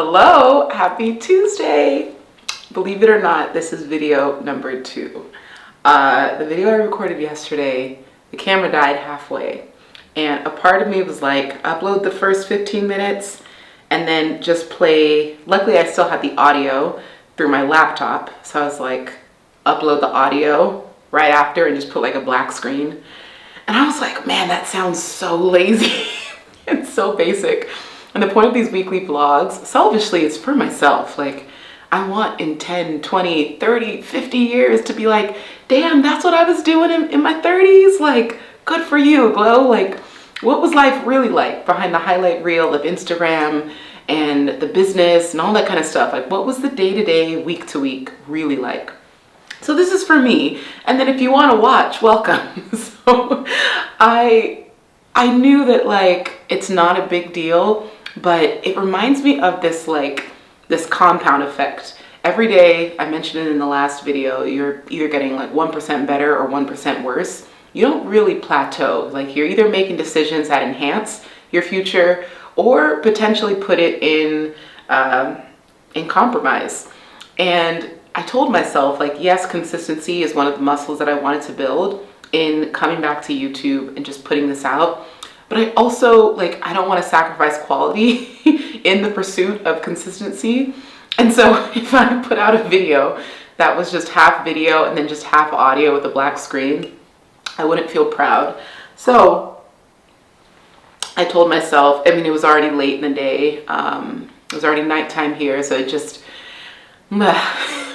Hello, happy Tuesday. Believe it or not, this is video number 2. The video I recorded yesterday, the camera died halfway, and a part of me was like, upload the first 15 minutes and then just play. Luckily, I still had the audio through my laptop, so I was like, upload the audio right after and just put like a black screen. And I was like, man, that sounds so lazy and so basic. And the point of these weekly vlogs, selfishly, it's for myself. Like, I want in 10, 20, 30, 50 years to be like, damn, that's what I was doing in my 30s. Like, good for you, Glow. Like, what was life really like behind the highlight reel of Instagram and the business and all that kind of stuff? Like, what was the day-to-day, week-to-week really like? So this is for me. And then if you want to watch, welcome. So I knew that, like, it's not a big deal, but it reminds me of this, like, this compound effect. Every day, I mentioned it in the last video, you're either getting like 1% better or 1% worse. You don't really plateau. Like, you're either making decisions that enhance your future or potentially put it in compromise. And I told myself, like, yes, consistency is one of the muscles that I wanted to build in coming back to YouTube and just putting this out. But I also, like, I don't want to sacrifice quality in the pursuit of consistency. And so if I put out a video that was just half video and then just half audio with a black screen, I wouldn't feel proud. So I told myself, I mean, it was already late in the day. It was already nighttime here. So it just, by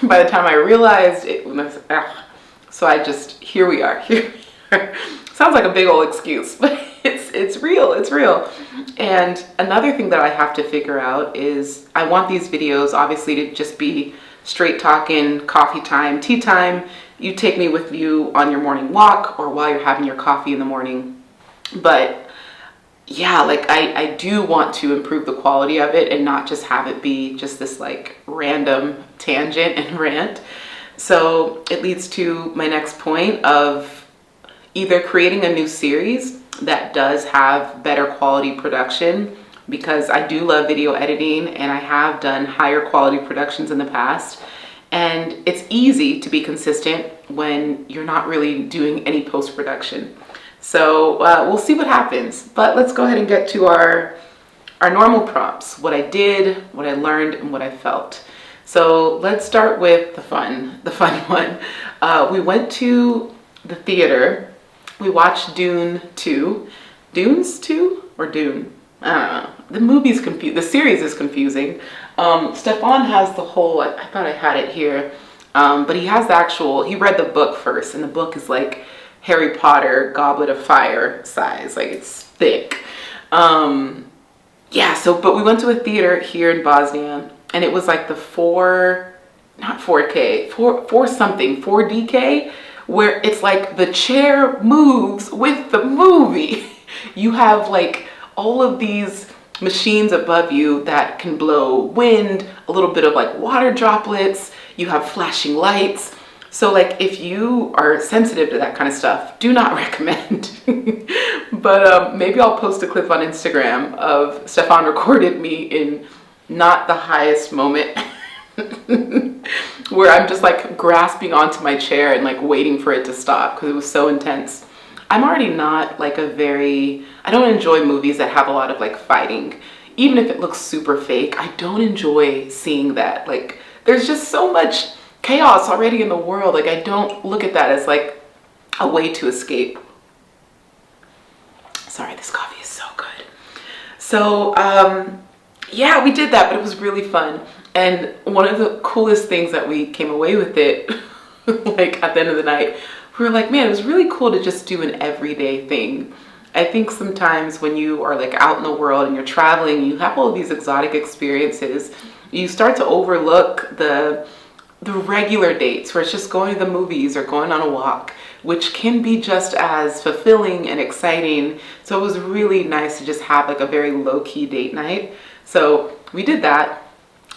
the time I realized it was, so I just, here we are. Sounds like a big old excuse, but it's real. And another thing that I have to figure out is I want these videos obviously to just be straight talking, coffee time, tea time. You take me with you on your morning walk or while you're having your coffee in the morning. But yeah, like I do want to improve the quality of it and not just have it be just this like random tangent and rant. So it leads to my next point of either creating a new series that does have better quality production, because I do love video editing and I have done higher quality productions in the past. And it's easy to be consistent when you're not really doing any post-production. So we'll see what happens, but let's go ahead and get to our normal prompts, what I did, what I learned, and what I felt. So let's start with the fun one. We went to the theater. We watched Dune 2. Dunes 2 or Dune? I don't know. The movie's confused. The series is confusing. Stefan has the whole, I thought I had it here, but he has the actual, he read the book first, and the book is like Harry Potter Goblet of Fire size. Like, it's thick. Yeah, so, but we went to a theater here in Bosnia, and it was like the 4DK, where it's like the chair moves with the movie. You have like all of these machines above you that can blow wind, a little bit of like water droplets, you have flashing lights. So like if you are sensitive to that kind of stuff, do not recommend. But maybe I'll post a clip on Instagram of Stefan recorded me in not the highest moment where I'm just like grasping onto my chair and like waiting for it to stop because it was so intense. I'm already not like I don't enjoy movies that have a lot of like fighting. Even if it looks super fake, I don't enjoy seeing that. Like, there's just so much chaos already in the world. Like, I don't look at that as like a way to escape. Sorry, this coffee is so good. So yeah, we did that, but it was really fun. And one of the coolest things that we came away with it, like at the end of the night, we were like, man, it was really cool to just do an everyday thing. I think sometimes when you are like out in the world and you're traveling, you have all of these exotic experiences, you start to overlook the regular dates where it's just going to the movies or going on a walk, which can be just as fulfilling and exciting. So it was really nice to just have like a very low-key date night. So we did that.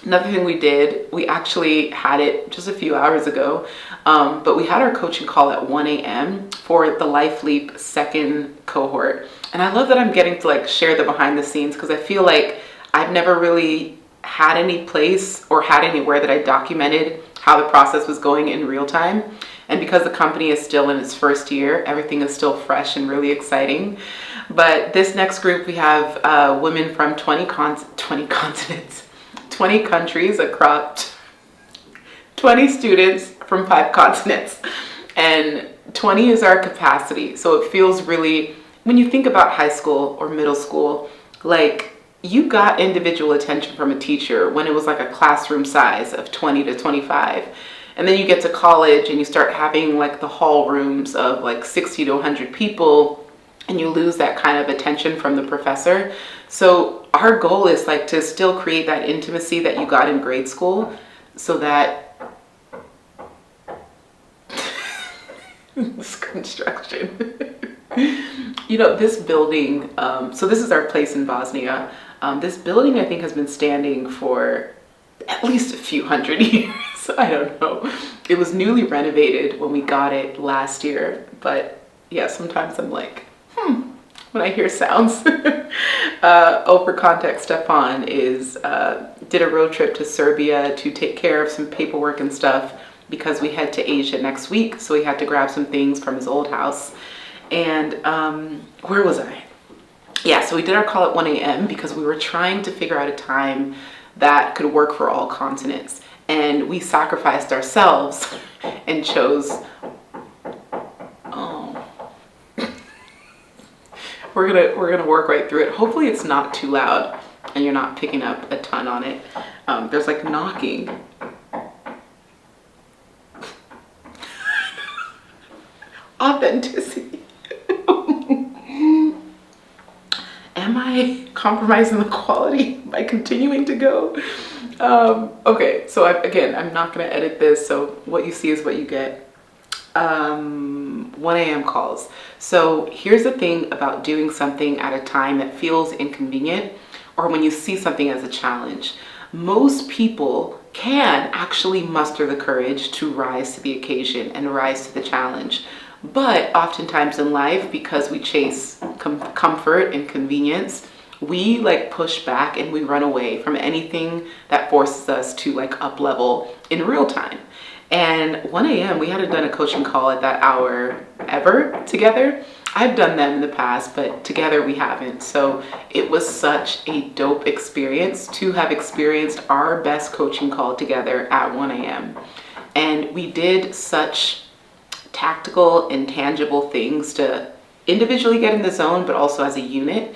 Another thing we did, we actually had it just a few hours ago, but we had our coaching call at 1 a.m. for the Life Leap second cohort. And I love that I'm getting to like share the behind the scenes, because I feel like I've never really had any place or had anywhere that I documented how the process was going in real time. And because the company is still in its first year, everything is still fresh and really exciting. But this next group, we have women from 20 continents, 20 countries across, 20 students from 5 continents, and 20 is our capacity. So it feels really, when you think about high school or middle school, like you got individual attention from a teacher when it was like a classroom size of 20 to 25. And then you get to college and you start having like the hall rooms of like 60 to 100 people, and you lose that kind of attention from the professor. So our goal is like to still create that intimacy that you got in grade school, so that this construction. You know, this building, so this is our place in Bosnia. This building, I think, has been standing for at least a few hundred years. I don't know. It was newly renovated when we got it last year. But yeah, sometimes I'm like, when I hear sounds. For context, Stefan did a road trip to Serbia to take care of some paperwork and stuff because we head to Asia next week. So he had to grab some things from his old house. And where was I? Yeah, so we did our call at 1 a.m. because we were trying to figure out a time that could work for all continents. And we sacrificed ourselves and chose, we're gonna work right through it. Hopefully it's not too loud and you're not picking up a ton on it. There's like knocking. Authenticity. Am I compromising the quality by continuing to go? Okay, so I'm not gonna edit this, so what you see is what you get. 1 a.m. calls. So here's the thing about doing something at a time that feels inconvenient, or when you see something as a challenge. Most people can actually muster the courage to rise to the occasion and rise to the challenge. But oftentimes in life, because we chase comfort and convenience, we like push back and we run away from anything that forces us to like up level in real time. And 1 a.m. we hadn't done a coaching call at that hour ever together. I've done them in the past, but together we haven't. So it was such a dope experience to have experienced our best coaching call together at 1 a.m. And we did such tactical and tangible things to individually get in the zone, but also as a unit.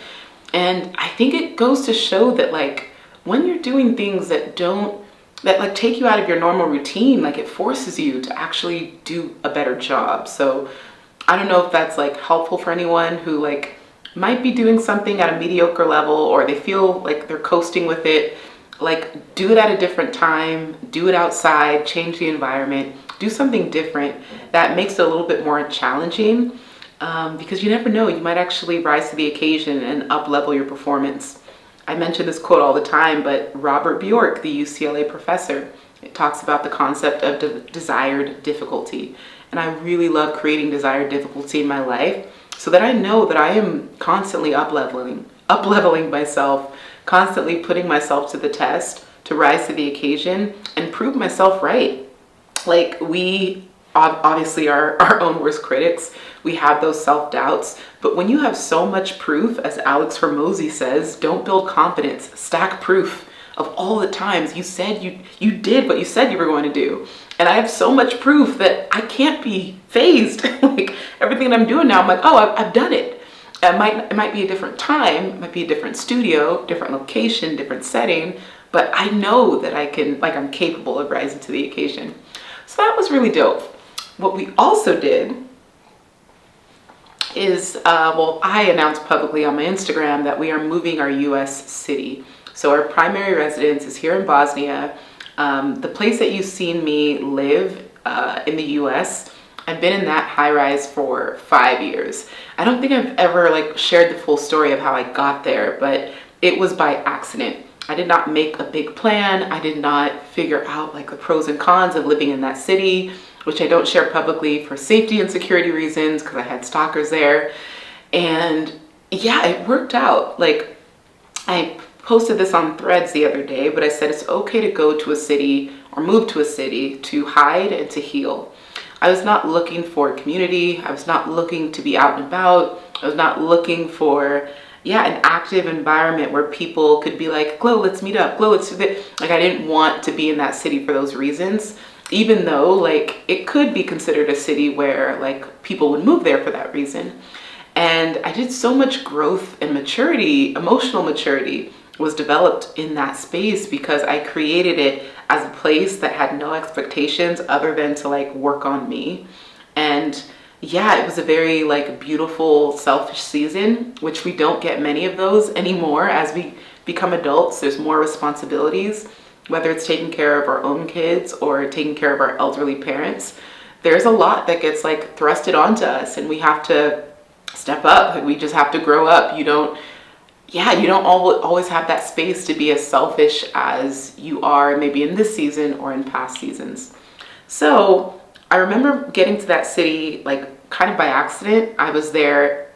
And I think it goes to show that like when you're doing things that like take you out of your normal routine, like it forces you to actually do a better job. So I don't know if that's like helpful for anyone who like might be doing something at a mediocre level, or they feel like they're coasting with it. Like do it at a different time, do it outside, change the environment, do something different that makes it a little bit more challenging, because you never know, you might actually rise to the occasion and up level your performance. I mention this quote all the time, but Robert Bjork, the UCLA professor, it talks about the concept of desired difficulty. And I really love creating desired difficulty in my life so that I know that I am constantly up leveling myself, constantly putting myself to the test to rise to the occasion and prove myself right. Like we obviously are our own worst critics. We have those self-doubts, but when you have so much proof, as Alex Hormozy says, don't build confidence, stack proof of all the times you said you did what you said you were going to do. And I have so much proof that I can't be phased. Like everything that I'm doing now, I'm like, oh, I've done it. It might be a different time, it might be a different studio, different location, different setting, but I know that I'm capable of rising to the occasion. So that was really dope. What we also did is, I announced publicly on my Instagram that we are moving our US city. So our primary residence is here in Bosnia. The place that you've seen me live in the US, I've been in that high rise for 5 years. I don't think I've ever shared the full story of how I got there, but it was by accident. I did not make a big plan. I did not figure out the pros and cons of living in that city, which I don't share publicly for safety and security reasons because I had stalkers there. And yeah, it worked out. I posted this on Threads the other day, but I said it's okay to go to a city or move to a city to hide and to heal. I was not looking for community. I was not looking to be out and about. I was not looking for, an active environment where people could be like, Glow, let's meet up. Glow, let's do this. Like, I didn't want to be in that city for those reasons, even though like it could be considered a city where like people would move there for that reason. And I did so much growth and maturity, emotional maturity was developed in that space because I created it as a place that had no expectations other than to like work on me. And it was a very like beautiful, selfish season, which we don't get many of those anymore as we become adults. There's more responsibilities, whether it's taking care of our own kids or taking care of our elderly parents. There's a lot that gets like thrusted onto us and we have to step up. Like, we just have to grow up. You don't always have that space to be as selfish as you are maybe in this season or in past seasons. So I remember getting to that city like kind of by accident. I was there,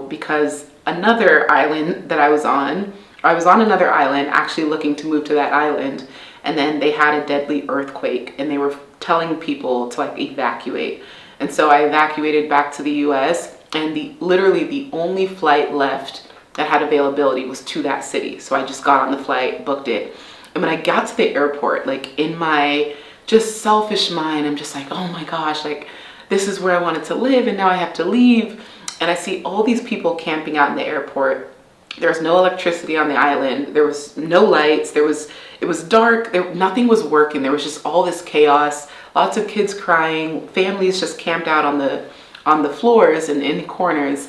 because another island that I was on another island actually looking to move to that island. And then they had a deadly earthquake and they were telling people to like evacuate. And so I evacuated back to the US, and literally the only flight left that had availability was to that city. So I just got on the flight, booked it. And when I got to the airport, like in my just selfish mind, I'm just like, oh my gosh, like this is where I wanted to live and now I have to leave. And I see all these people camping out in the airport. There was no electricity on the island. There was no lights. It was dark. Nothing was working. There was just all this chaos, lots of kids crying, families just camped out on the floors and in the corners.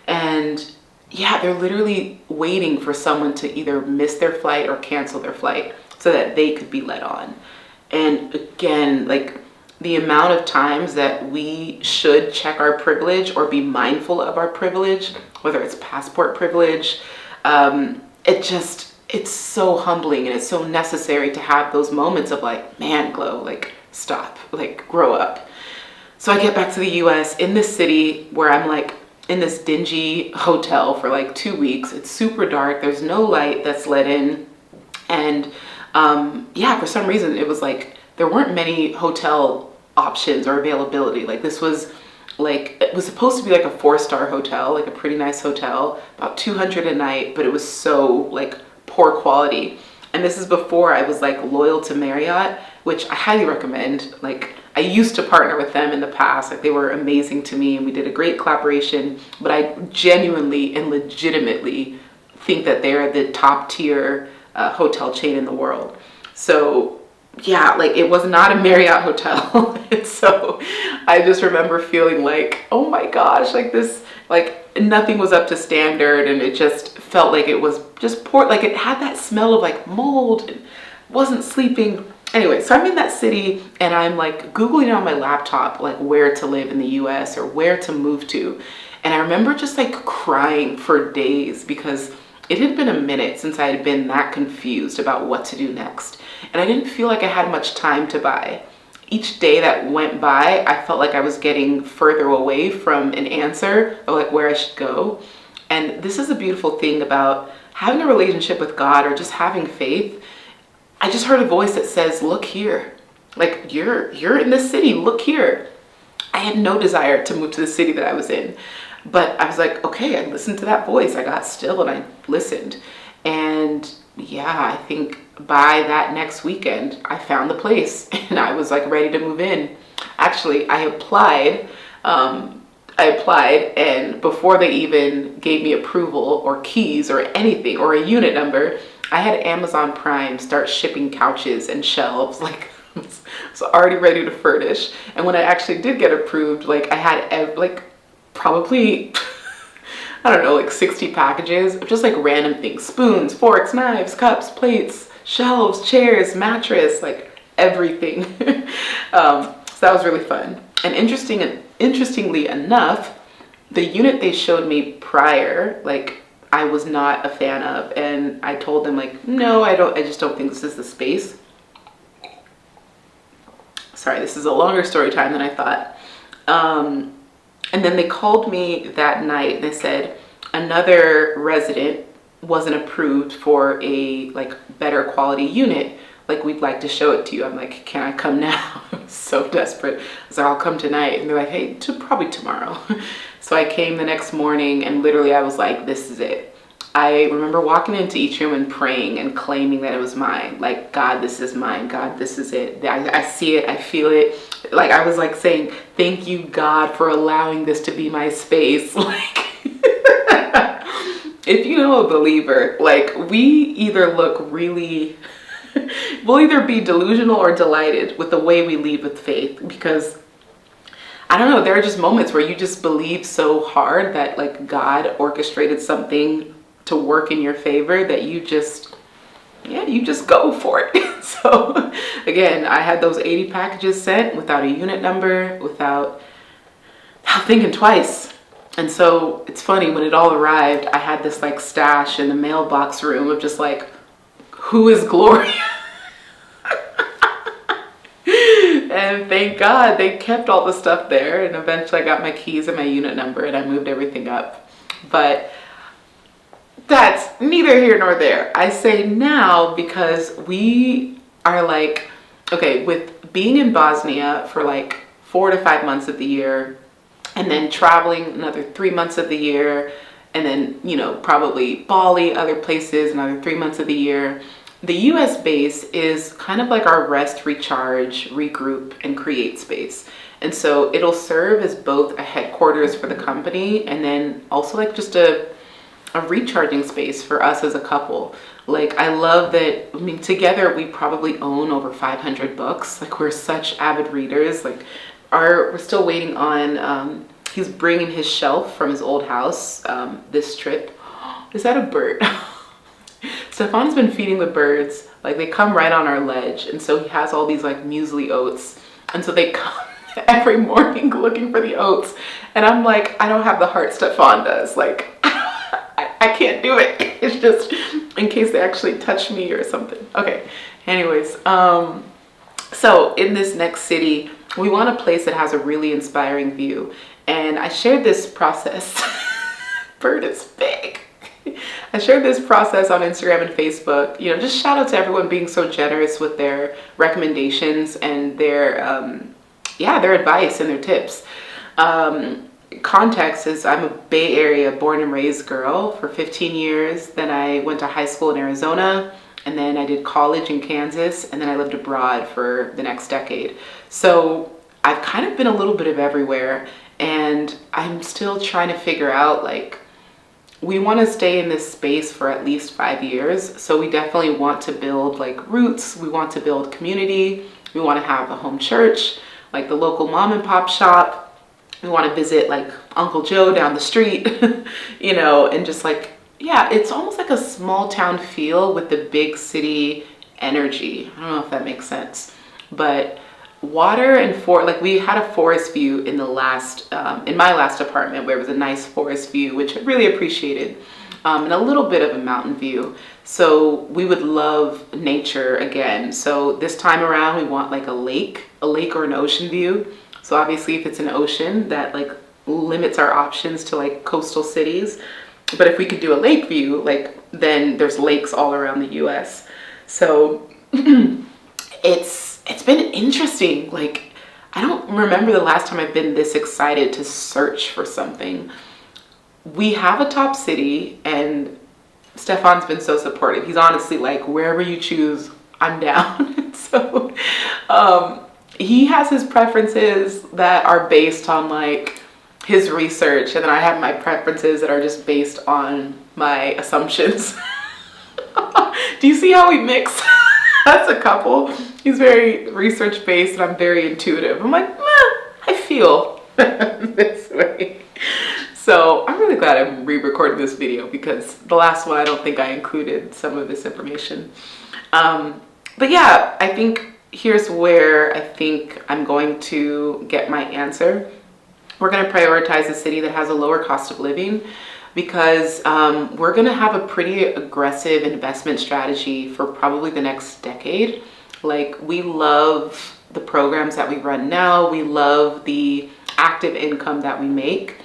And they're literally waiting for someone to either miss their flight or cancel their flight so that they could be let on. And again, like the amount of times that we should check our privilege or be mindful of our privilege, whether it's passport privilege, it's so humbling and it's so necessary to have those moments of like, man, Glow, like stop, like grow up. So I get back to the US in this city where I'm like in this dingy hotel for like 2 weeks. It's super dark. There's no light that's let in. And for some reason it was like there weren't many hotel options or availability. Like this was like, it was supposed to be like a 4-star hotel, like a pretty nice hotel, about $200 a night, but it was so like poor quality. And this is before I was like loyal to Marriott, which I highly recommend. Like I used to partner with them in the past. Like they were amazing to me and we did a great collaboration, but I genuinely and legitimately think that they're the top tier hotel chain in the world. So like it was not a Marriott hotel. And so I just remember feeling like, oh my gosh, like this, like nothing was up to standard. And it just felt like it was just poor. Like it had that smell of like mold and wasn't sleeping. Anyway, so I'm in that city and I'm like Googling on my laptop, like where to live in the US or where to move to. And I remember just like crying for days because it had been a minute since I had been that confused about what to do next. And I didn't feel like I had much time to buy. Each day that went by, I felt like I was getting further away from an answer of like where I should go. And this is a beautiful thing about having a relationship with God or just having faith. I just heard a voice that says, look here, like you're in this city, look here. I had no desire to move to the city that I was in, but I was like, okay, I listened to that voice. I got still and I listened. And I think by that next weekend, I found the place and I was like ready to move in. Actually, I applied and before they even gave me approval or keys or anything or a unit number, I had Amazon Prime start shipping couches and shelves. Like I was already ready to furnish. And when I actually did get approved, like I had like probably I don't know, like 60 packages of just like random things: spoons, forks, knives, cups, plates, shelves, chairs, mattress, like everything. So that was really fun. And interestingly enough, the unit they showed me prior, like I was not a fan of, and I told them like, no, I just don't think this is the space. Sorry, this is a longer story time than I thought. And then they called me that night and they said, another resident wasn't approved for a like better quality unit, like we'd like to show it to you. I'm like, can I come now? I'm so desperate. So I'll come tonight. And they're like, hey, probably tomorrow. So I came the next morning and literally I was like, this is it. I remember walking into each room and praying and claiming that it was mine. Like, God, this is mine. God, this is it. I see it. I feel it. Like, I was like saying, thank you, God, for allowing this to be my space. Like, if you know a believer, like, we either look really, we'll either be delusional or delighted with the way we lead with faith, because I don't know, there are just moments where you just believe so hard that like God orchestrated something to work in your favor that you just go for it. So again, I had those 80 packages sent without a unit number, without thinking twice. And so it's funny, when it all arrived, I had this like stash in the mailbox room of just like, who is Gloria? And thank God they kept all the stuff there, and eventually I got my keys and my unit number and I moved everything up. But that's neither here nor there. I say now because we are like, okay, with being in Bosnia for like 4 to 5 months of the year, and then traveling another 3 months of the year, and then, you know, probably Bali, other places, another 3 months of the year. The US base is kind of like our rest, recharge, regroup, and create space. And so it'll serve as both a headquarters for the company and then also like just a recharging space for us as a couple. Like, I love that, I mean, together we probably own over 500 books. Like, we're such avid readers. Like, we're still waiting on, he's bringing his shelf from his old house this trip. Is that a bird? Stefan's been feeding the birds, like they come right on our ledge, and so he has all these like muesli oats, and so they come every morning looking for the oats, and I'm like, I don't have the heart Stefan does, like I can't do it. It's just in case they actually touch me or something. Okay, anyways, so in this next city, we want a place that has a really inspiring view, and I shared this process. Bird is big. I shared this process on Instagram and Facebook. You know, just shout out to everyone being so generous with their recommendations and their advice and their tips. Context is I'm a Bay Area born and raised girl for 15 years. Then I went to high school in Arizona, and then I did college in Kansas, and then I lived abroad for the next decade. So I've kind of been a little bit of everywhere, and I'm still trying to figure out, like, we want to stay in this space for at least 5 years. So we definitely want to build like roots. We want to build community. We want to have a home church, like the local mom and pop shop. We want to visit like Uncle Joe down the street, you know, and just like, yeah, it's almost like a small town feel with the big city energy. I don't know if that makes sense, but water and like we had a forest view in the last in my last apartment, where it was a nice forest view, which I really appreciated, and a little bit of a mountain view. So we would love nature again. So this time around we want like a lake or an ocean view. So obviously if it's an ocean, that like limits our options to like coastal cities, but if we could do a lake view, like then there's lakes all around the US. So it's been interesting. Like, I don't remember the last time I've been this excited to search for something. We have a top city, and Stefan's been so supportive. He's honestly like, wherever you choose, I'm down. So he has his preferences that are based on like his research, and then I have my preferences that are just based on my assumptions. Do you see how we mix? That's a couple. He's very research-based and I'm very intuitive. I'm like, I feel this way. So I'm really glad I'm re-recording this video, because the last one I don't think I included some of this information. But yeah, I think here's where I think I'm going to get my answer. We're going to prioritize a city that has a lower cost of living, because we're going to have a pretty aggressive investment strategy for probably the next decade. Like, we love the programs that we run now. We love the active income that we make.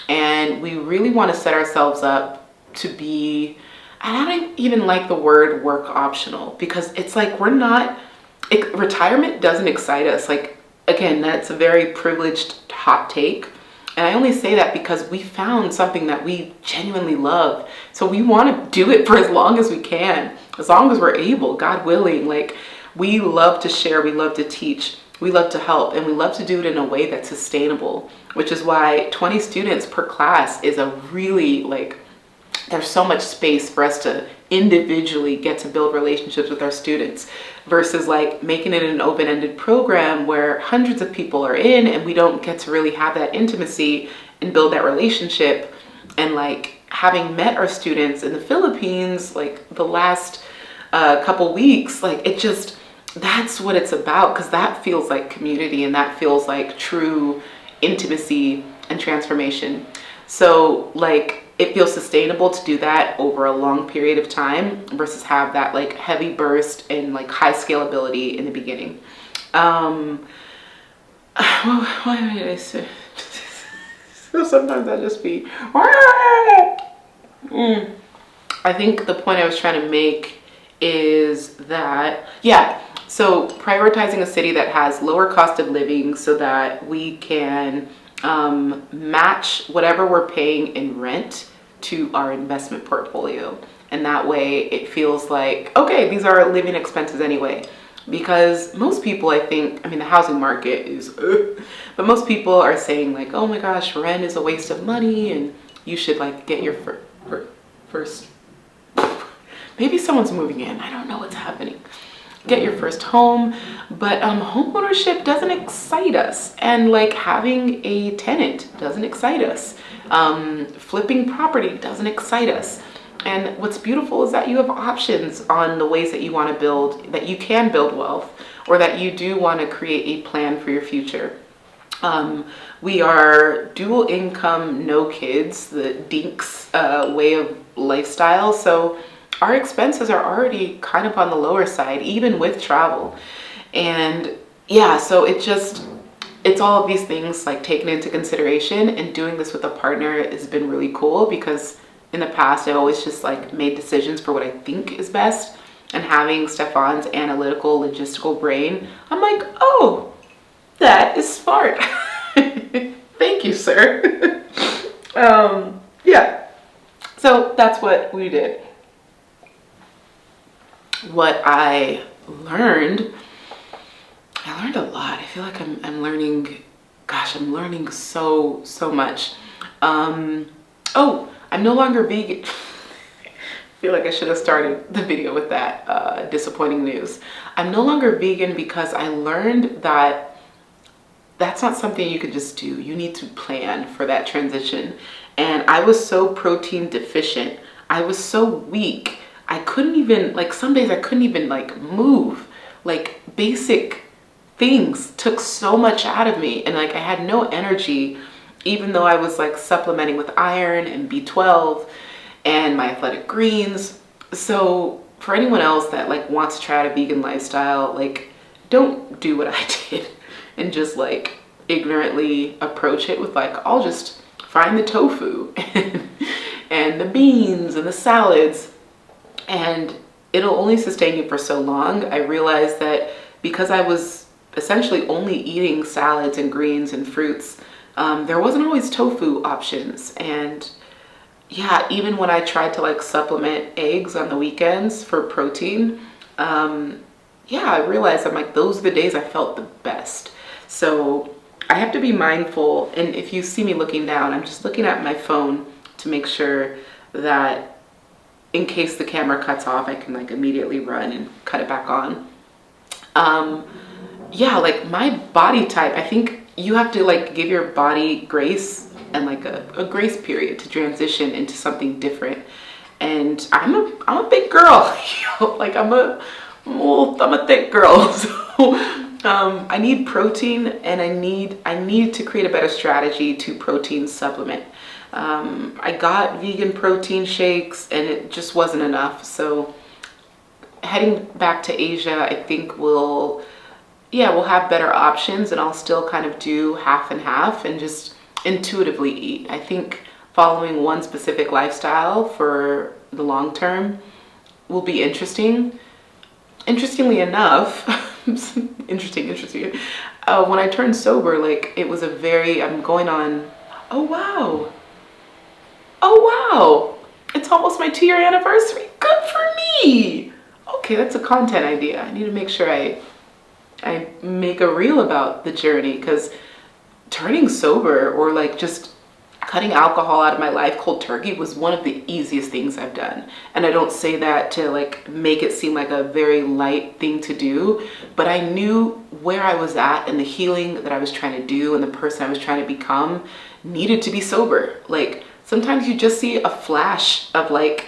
And we really want to set ourselves up to be and I don't even like the word work optional, because it's like retirement doesn't excite us. Like, again, that's a very privileged hot take. And I only say that because we found something that we genuinely love. So we want to do it for as long as we can, as long as we're able, God willing. Like, we love to share, we love to teach, we love to help, and we love to do it in a way that's sustainable, which is why 20 students per class is a really, like, there's so much space for us to individually get to build relationships with our students, versus like making it an open-ended program where hundreds of people are in and we don't get to really have that intimacy and build that relationship. And like, having met our students in the Philippines, like the last couple weeks, like that's what it's about, because that feels like community and that feels like true intimacy and transformation. So like, it feels sustainable to do that over a long period of time versus have that like heavy burst and like high scalability in the beginning. Why did I say? So sometimes I just be. I think the point I was trying to make is that, yeah, so prioritizing a city that has lower cost of living so that we can match whatever we're paying in rent to our investment portfolio. And that way it feels like, okay, these are living expenses anyway. Because most people, I think, I mean, the housing market is, but most people are saying like, oh my gosh, rent is a waste of money and you should like get your first, maybe someone's moving in, I don't know what's happening. Get your first home, but home ownership doesn't excite us, and like having a tenant doesn't excite us. Flipping property doesn't excite us. And what's beautiful is that you have options on the ways that you want to build, that you can build wealth, or that you do want to create a plan for your future. We are dual income, no kids, the dinks way of lifestyle. So our expenses are already kind of on the lower side, even with travel. And yeah, so it's all of these things like taken into consideration, and doing this with a partner has been really cool, because in the past, I've always just like made decisions for what I think is best. And having Stefan's analytical, logistical brain, I'm like, oh, that is smart. Thank you, sir. Yeah, so that's what we did. What I learned a lot. I feel like I'm learning, gosh, I'm learning so much. Oh, I'm no longer vegan. I feel like I should have started the video with that disappointing news. I'm no longer vegan because I learned that that's not something you could just do. You need to plan for that transition. And I was so protein deficient. I was so weak. I couldn't even, like, some days I couldn't even like move. Like, basic things took so much out of me, and like I had no energy, even though I was like supplementing with iron and B12 and my athletic greens. So for anyone else that like wants to try out a vegan lifestyle, like, don't do what I did and just like ignorantly approach it with like, I'll just find the tofu and the beans and the salads, and it'll only sustain you for so long. I realized that because I was essentially only eating salads and greens and fruits, there wasn't always tofu options. And yeah, even when I tried to like supplement eggs on the weekends for protein, yeah, I realized I'm like, those are the days I felt the best. So I have to be mindful. And if you see me looking down, I'm just looking at my phone to make sure that in case the camera cuts off, I can like immediately run and cut it back on. Yeah, like my body type, I think you have to like give your body grace and like a grace period to transition into something different. And I'm a big girl, like I'm a thick girl. So I need protein, and I need to create a better strategy to protein supplement. I got vegan protein shakes and it just wasn't enough. So heading back to Asia, I think we'll have better options, and I'll still kind of do half and half and just intuitively eat. I think following one specific lifestyle for the long term will be interesting. Interestingly enough, interesting. When I turned sober, like it was a very, I'm going on, oh wow. Oh wow. It's almost my 2-year anniversary. Good for me. Okay, that's a content idea. I need to make sure I make a reel about the journey, because turning sober or like just cutting alcohol out of my life cold turkey was one of the easiest things I've done. And I don't say that to like make it seem like a very light thing to do, but I knew where I was at and the healing that I was trying to do and the person I was trying to become needed to be sober. Like sometimes you just see a flash of like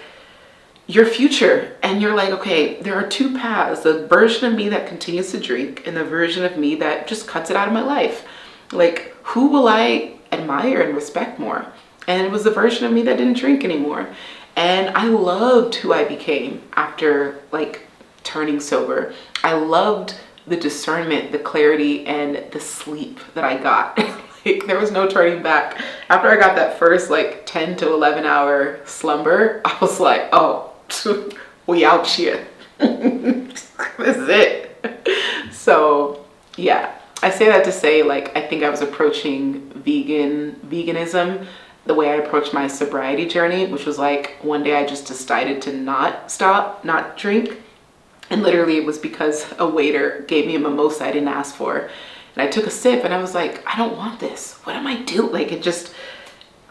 your future and you're like, okay, there are two paths, the version of me that continues to drink and the version of me that just cuts it out of my life. Like, who will I admire and respect more? And it was the version of me that didn't drink anymore. And I loved who I became after like turning sober. I loved the discernment, the clarity, and the sleep that I got. Like there was no turning back. After I got that first like 10 to 11 hour slumber, I was like, oh, we out here. This is it. So yeah. I say that to say, like, I think I was approaching veganism the way I approached my sobriety journey, which was like, one day I just decided to not drink. And literally it was because a waiter gave me a mimosa I didn't ask for. And I took a sip and I was like, I don't want this. What am I doing? Like the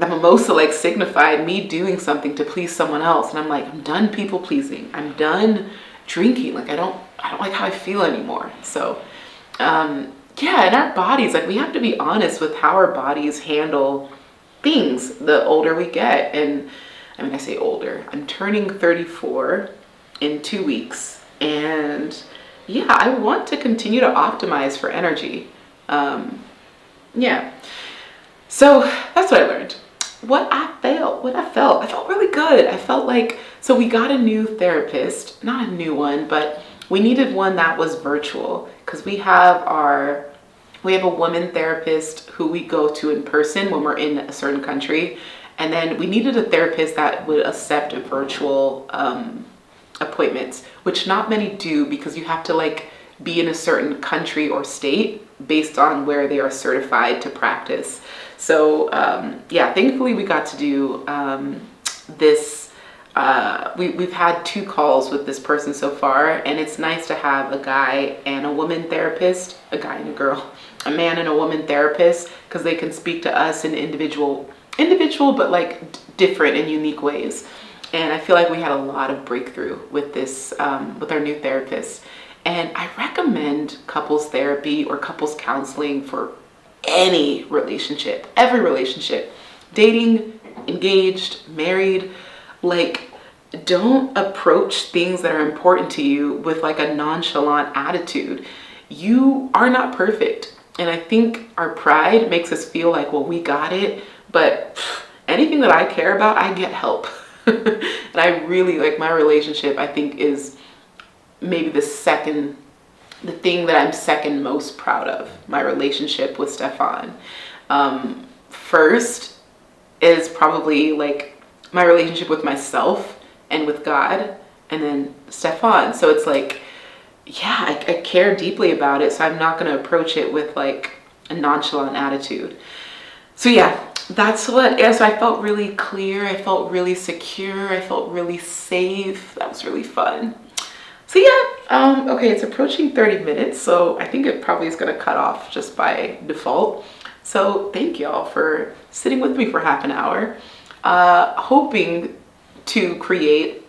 mimosa like signified me doing something to please someone else. And I'm like, I'm done people pleasing. I'm done drinking. Like, I don't like how I feel anymore. So, yeah, in our bodies, like we have to be honest with how our bodies handle things the older we get. And I mean, I say older, I'm turning 34 in 2 weeks. And yeah, I want to continue to optimize for energy. Yeah. So that's what I learned. What I felt really good. I felt like, so we got a new therapist, not a new one, but we needed one that was virtual, because we have a woman therapist who we go to in person when we're in a certain country. And then we needed a therapist that would accept virtual appointments, which not many do, because you have to like be in a certain country or state based on where they are certified to practice. So yeah, thankfully we got to do this. We've had 2 calls with this person so far, and it's nice to have a guy and a woman therapist, a guy and a girl, a man and a woman therapist, because they can speak to us in individual, but like different and unique ways. And I feel like we had a lot of breakthrough with this, with our new therapist. And I recommend couples therapy or couples counseling for any relationship, every relationship, dating, engaged, married. Like, don't approach things that are important to you with like a nonchalant attitude. You are not perfect. And I think our pride makes us feel like, well, we got it. But anything that I care about, I get help. And I really like my relationship, I think, is maybe the thing that I'm second most proud of, my relationship with Stefan. First is probably like my relationship with myself and with God, and then Stefan. So it's like, yeah, I care deeply about it, so I'm not going to approach it with like a nonchalant attitude. So yeah, that's what, yeah, so I felt really clear, I felt really secure, I felt really safe. That was really fun. So yeah, okay, it's approaching 30 minutes, so I think it probably is going to cut off just by default. So thank y'all for sitting with me for half an hour. Hoping to create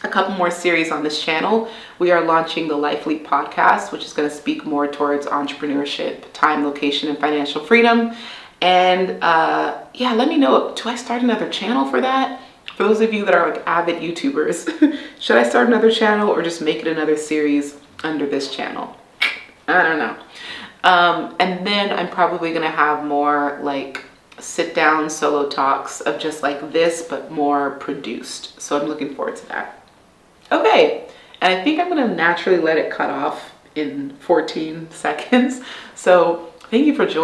a couple more series on this channel. We are launching the Life Leap podcast, which is going to speak more towards entrepreneurship, time, location, and financial freedom. And yeah, let me know, do I start another channel for that? For those of you that are like avid YouTubers, should I start another channel or just make it another series under this channel? I don't know. And then I'm probably going to have more like sit down solo talks of just like this, but more produced. So I'm looking forward to that. Okay. And I think I'm going to naturally let it cut off in 14 seconds. So thank you for joining.